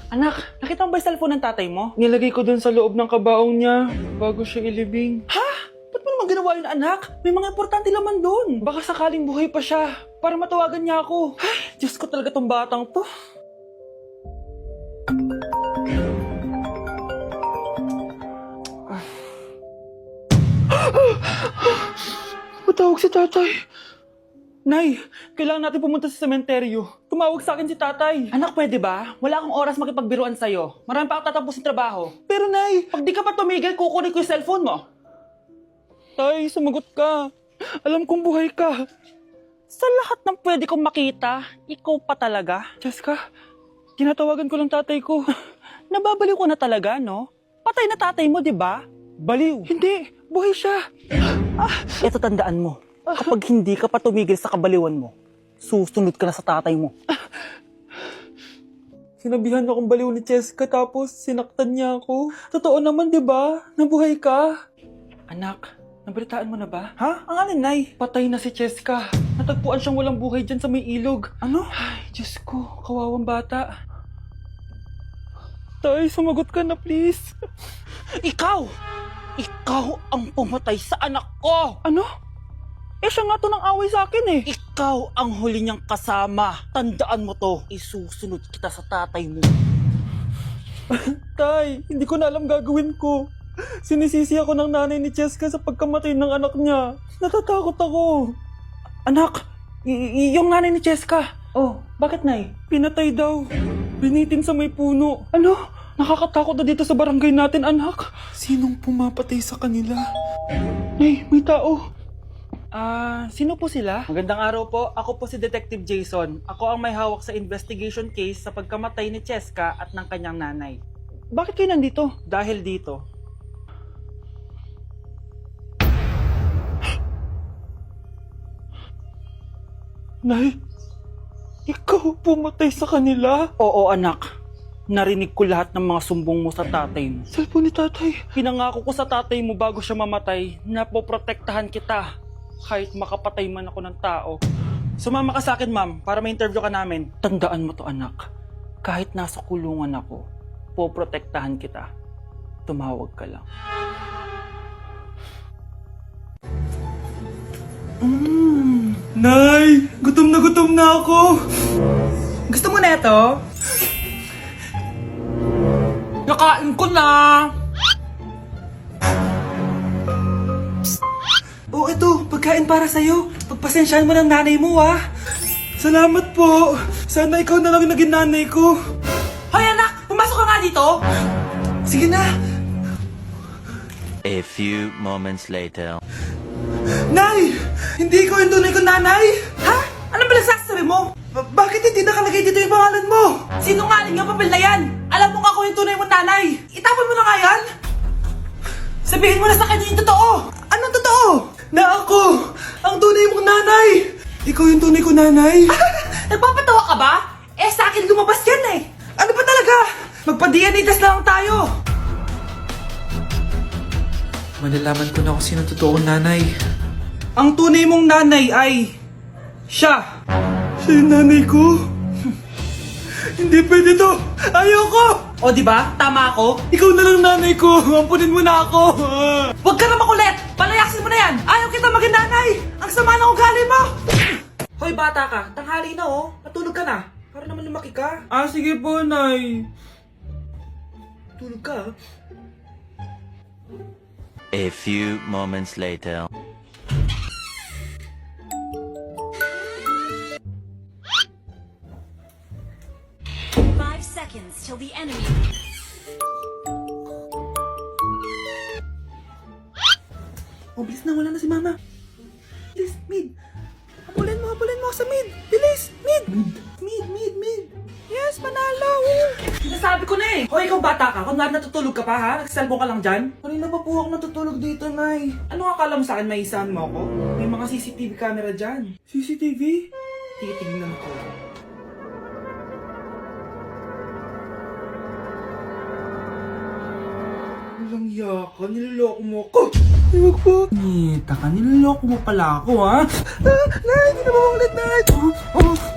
Anak, nakita mo ba yung cellphone ng tatay mo? Nilagay ko dun sa loob ng kabaong niya bago siya ilibing. Ha? Ba't mo naman ginawa yun, anak? May mga importante laman dun. Baka sakaling buhay pa siya para matawagan niya ako. Ay, Diyos ko talaga tong batang to. Patawag si tatay. Nay, kailangan natin pumunta sa sementeryo. Tumawag sa akin si tatay. Anak, pwede ba? Wala akong oras makipagbiruan sa'yo. Marami pa ako tatapusin trabaho. Pero nay, pag di ka pa tumigil, kukunin ko yung cellphone mo. Tay, sumagot ka. Alam kong buhay ka. Sa lahat ng pwede kong makita, ikaw pa talaga. Jessica, tinatawagan ko lang tatay ko. Nababaliw ko na talaga, no? Patay na tatay mo, di ba? Baliw. Hindi, buhay siya. Ito tandaan mo. Kapag hindi ka pa tumigil sa kabaliwan mo, susunod ka na sa tatay mo. Sinabihan akong baliw ni Cheska tapos sinaktan niya ako. Totoo naman, di ba? Nabuhay ka. Anak, nabalitaan mo na ba? Ha? Ang alin, Nay? Patay na si Cheska. Natagpuan siyang walang buhay dyan sa may ilog. Ano? Ay, Diyos ko, kawawang bata. Tay, sumagot ka na, please. Ikaw! Ikaw ang pumatay sa anak ko! Ano? Eh, siya nga to ng away sa akin eh. Ikaw ang huli niyang kasama. Tandaan mo to. Isusunod kita sa tatay mo. Tay, hindi ko na alam gagawin ko. Sinisisi ako ng nanay ni Cheska sa pagkamatay ng anak niya. Natatakot ako. Anak, yung nanay ni Cheska. Oh, bakit, Nay? Pinatay daw. Binitin sa may puno. Ano? Nakakatakot na dito sa barangay natin, anak. Sinong pumapatay sa kanila? Nay, may tao. Sino po sila? Magandang araw po. Ako po si Detective Jason. Ako ang may hawak sa investigation case sa pagkamatay ni Cheska at ng kanyang nanay. Bakit kayo nandito? Dahil dito. Nay, ikaw pumatay sa kanila? Oo, anak. Narinig ko lahat ng mga sumbong mo sa tatay mo. Cellphone ni tatay. Pinangako ko sa tatay mo bago siya mamatay na poprotektahan kita. Kahit makapatay man ako ng tao. Sumama ka sa akin, ma'am, para ma-interview ka namin. Tandaan mo to, anak. Kahit nasa kulungan ako, poprotektahan kita. Tumawag ka lang. Nay! Gutom na ako! Gusto mo na ito? Nakain ko na! Oh, ito, pagkain para sa'yo. Pagpasensyahan mo ng nanay mo, ah. Salamat po! Sana ikaw na lang yung naging nanay ko. Hoy, anak! Pumasok ka nga dito! Sige na! A few moments later. Nay! Hindi ko yung tunay kong nanay! Ha? Ano ba nagsasabi mo? Bakit hindi nakalagay dito yung pangalan mo? Sinungaling yung papel na yan! Alam mo nga ako yung tunay mong nanay! Itapon mo na nga yan! Sabihin mo na sa kanya yung totoo! Anong totoo? Na ako! Ang tunay mong nanay! Ikaw yung tunay ko, nanay. Nagpapatawa ka ba? Eh, sa akin lumabas yan eh! Ano ba talaga? Magpa-DNA test na lang tayo! Malalaman ko na kung sino totoo kong nanay. Ang tunay mong nanay ay... siya! Siya yung nanay ko. Hindi pwede to. Ayoko! O di ba? Tama ako? Ikaw na lang nanay ko. Ampunin mo na ako. Huwag ka na makulit! Palayasin mo na yan! Ayaw kita maging nanay! Ang sama ng ugali mo! Hoy bata ka, tanghali na oh. Natulog ka na. Para naman lumaki ka. Sige po, nay. Tulog ka ah. A few moments later. Seconds till the enemy. Oh, bilis na. Wala na si mama. Bilis, mid. Habulin mo sa mid. Bilis, mid. Mid. Yes, panalo. Sinasabi ko na eh. Hoy, ikaw bata ka. Kung natutulog ka pa ha? Nagsiselfone ka lang dyan? Kanina pa po ako natutulog dito, nay. Ano akala mo sa akin, may isahan mo ako? May mga CCTV camera dyan. CCTV? Titignan ko. Walang yaka, niloloko mo ako. Ay, wag po. Nita ka, niloloko mo pala ako, ha? Nay, hindi na maulit, Nay.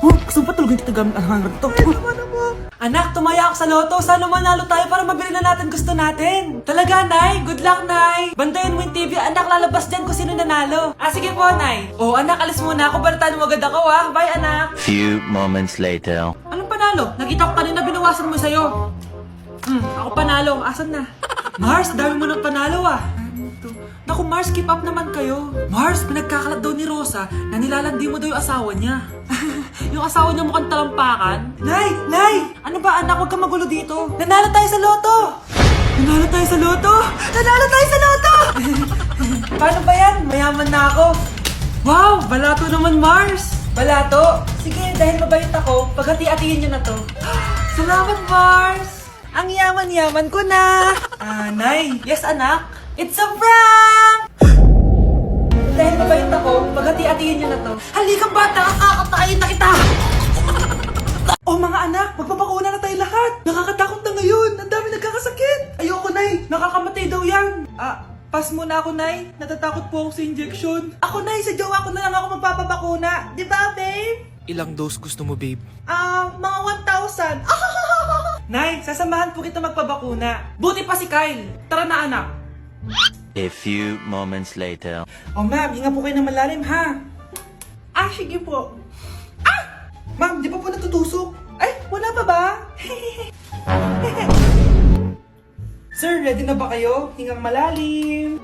Gusto mo pa tulogin kita gamit ang hangar to? Ay, naman na mo. Anak, tumaya ako sa loto. Sana manalo tayo para mabili na natin gusto natin. Talaga, Nay? Good luck, Nay. Bantayan mo yung TV. Anak, lalabas dyan kung sino nanalo. Ah, sige po, Nay. Oh, anak, alis muna ako. Balitaan mo agad ako, ha? Bye, anak. Few moments later. Anong panalo? Nakita ko kanina binawasan mo sa'yo. Ako panalo. Asan na? Mars, dami mo ng panalo, ah. Naku, Mars, keep up naman kayo. Mars, pinagkakalat daw ni Rosa na nilalandi mo daw yung asawa niya. Yung asawa niya mukhang talampakan. Nay! Nay! Ano ba, anak? Huwag ka magulo dito. Nanalo tayo sa loto! Nanalo tayo sa loto! Nanalo tayo sa loto! Paano ba yan? Mayaman na ako. Wow! Balato naman, Mars! Balato? Sige, dahil mabait ako, paghati-hatiin niyo na to. Salamat, Mars! Ang yaman-yaman ko na! Nay! Yes, anak? It's a prank! Dahil mabait ako, paghati-hatiin niyo na to. Halikang bata, kakatayin na kita! Oh mga anak, magpapakuna na tayo lahat! Nakakatakot na ngayon! Ang dami nagkakasakit! Ayoko, Nay! Nakakamatay daw yan! Pass muna ako, Nay. Natatakot po ako sa injection. Ako, Nay, sa jowa ko na lang ako magpapabakuna. Di ba, babe? Ilang dose gusto mo, babe? Mga 1,000. Nay, sasamahan po kita magpabakuna. Buti pa si Kyle. Tara na, anak. A few moments later. Oh, ma'am, hinga po kayo ng malalim, ha? Sige po. Ma'am, di pa po natutusok? Ay, wala pa ba? Sir, ready na ba kayo? Hingang malalim.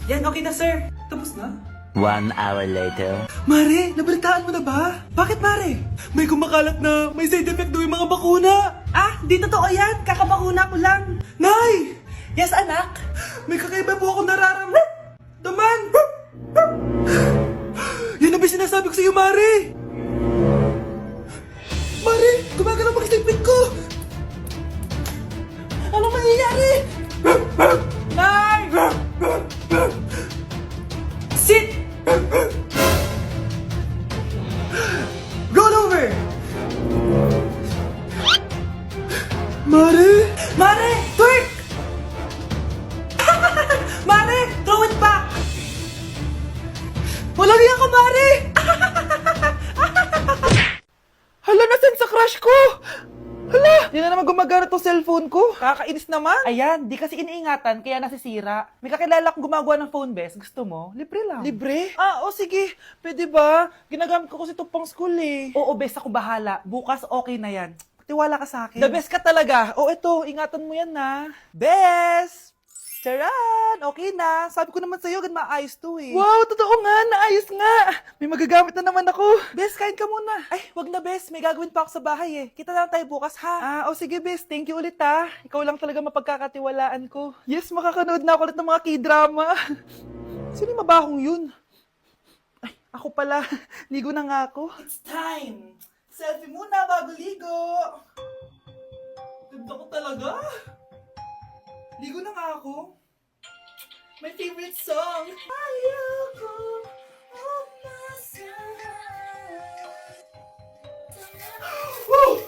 Yan, okay na, sir. Tapos na? 1 hour later. Mare, nabalitaan mo na ba? Bakit, Mare? May kumakalat na may side effect daw yung mga bakuna. Di totoo yan. Kakabakuna ko lang. Nay! Yes, anak. May kakaiba po ako nararamdaman. Yan ang ba sinasabi ko sa iyo, Mare? Mare, gumagalaw mag-sleeping ko. Ano mangyayari? Nay! Sit! Roll over! Mare! Mare! Twerk! Mare! Throw it back! Walang iya ka, Mare! Hala, nasan sa crush ko? Hala! Yan na naman gumagana tong cellphone ko. Kakainis naman. Ayan, di kasi iniingatan, kaya nasisira. May kakilala kong gumagawa ng phone best. Gusto mo? Libre lang. Libre? Sige. Pwede ba? Ginagamit ko kasi ito pang school eh. Oo, best ako bahala. Bukas okay na yan. Tiwala ka sa akin. The best ka talaga. Ito, ingatan mo yan na. Best! Charan! Okay na. Sabi ko naman sa'yo, gan maayos to eh. Wow, totoo nga. Naayos nga. May magagamit na naman ako. Best, kain ka muna. Ay, wag na, Best. May gagawin pa ako sa bahay eh. Kita na lang tayo bukas, ha? Sige, Bes. Thank you ulit, ha. Ikaw lang talaga mapagkakatiwalaan ko. Yes, makakanood na ako ulit ng mga K-drama. Sino yung mabahong yun? Ay, ako pala. Ligo na nga ako. It's time! Selfie muna bago ligo! Ganda ko talaga! Ligo na nga ako. My favorite song. Ayoko umasahan. Woo!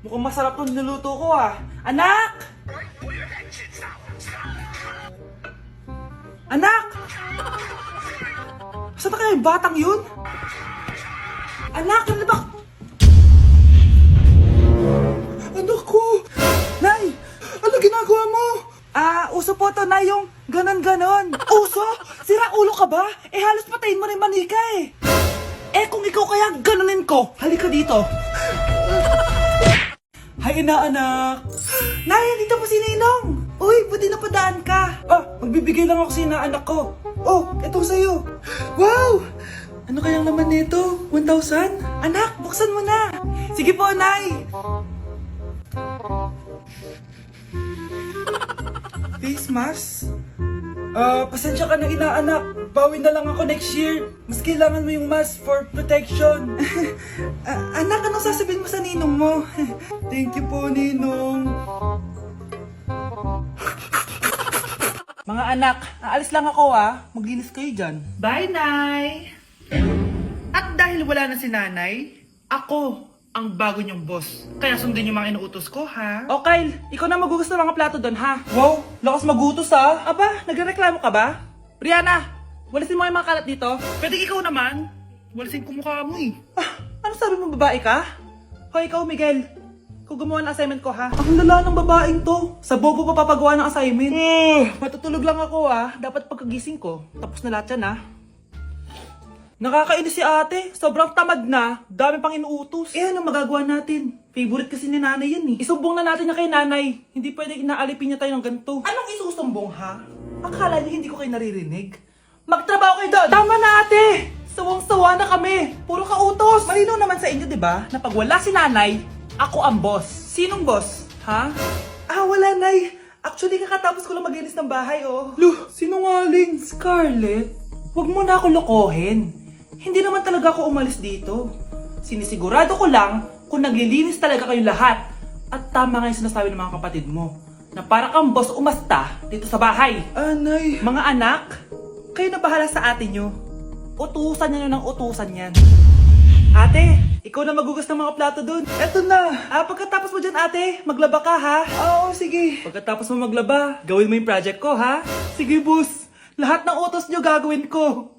Mukhang masarap tong niluto ko ah. Anak! Anak! Saan na kaya yung batang yun? Anak, ano ba? Anak ko! Nay! Ano ginagawa mo? Uso po to na yung ganon-ganon. Uso? Sira ulo ka ba? Halos patayin mo rin manika eh. Kung ikaw kaya ganunin ko, halika dito. Hay inaanak. Nay, dito po si Ninong. Uy, pwede na padaan ka. Magbibigay lang ako sa inaanak ko. Etong sa'yo. Wow! Ano kayang laman nito? 1,000? Anak, buksan mo na. Sige po, Nay. Face mask? Pasensya ka na inaanak. Bawi na lang ako next year. Mas kailangan mo yung mask for protection. Anak, anong sasabihin mo sa ninong mo? Thank you po, Ninong. Mga anak, aalis lang ako Maglinis kayo dyan. Bye, Nay! At dahil wala na si Nanay, ako ang bago niyong boss. Kaya sundin yung mga inuutos ko, ha? O Kyle, ikaw na magugas ng mga plato doon ha. Wow, lakas magutos, ha? Aba, nagrereklamo ka ba? Brianna, walisin mo yung mga kalat dito. Pwede ikaw naman. Walisin ko mukha mo, eh. Ano sabi mo, babae ka? Hoy, ikaw Miguel. Ikaw gumawa ng assignment ko ha. Ang lala ng babaeng to. Sa bobo pa papagawa ng assignment. Matutulog lang ako Dapat pagkagising ko, tapos na lahat yan Nakakainis si ate. Sobrang tamad na. Dami pang inuutos. Ano magagawa natin? Favorite kasi ni nanay yan Isumbong na natin niya kay nanay. Hindi pwede inaalipin niya tayo ng ganito. Anong isusumbong ha? Akala niyo hindi ko kayo naririnig? Magtrabaho kayo doon! Tama na ate! Sawang-sawa na kami. Puro kautos. Malinaw naman sa inyo, di ba? Na pag wala si nanay, ako ang boss. Sinong boss? Ha? Wala, nay. Actually, kakatapos ko lang maglinis ng bahay, Luh, sinungaling. Scarlett, huwag mo na ako lokohin. Hindi naman talaga ako umalis dito. Sinisigurado ko lang kung naglilinis talaga kayong lahat. At tama nga yung sinasabi ng mga kapatid mo. Na para kang boss umasta dito sa bahay. Nay. Mga anak, kayo na bahala sa ate nyo. Utusan nyo ng utusan yan. Ate, ikaw na magugas ng mga plato dun. Eto na. Pagkatapos mo dyan ate, maglaba ka ha? Oo, sige. Pagkatapos mo maglaba, gawin mo yung project ko ha? Sige boss, lahat ng utos nyo gagawin ko.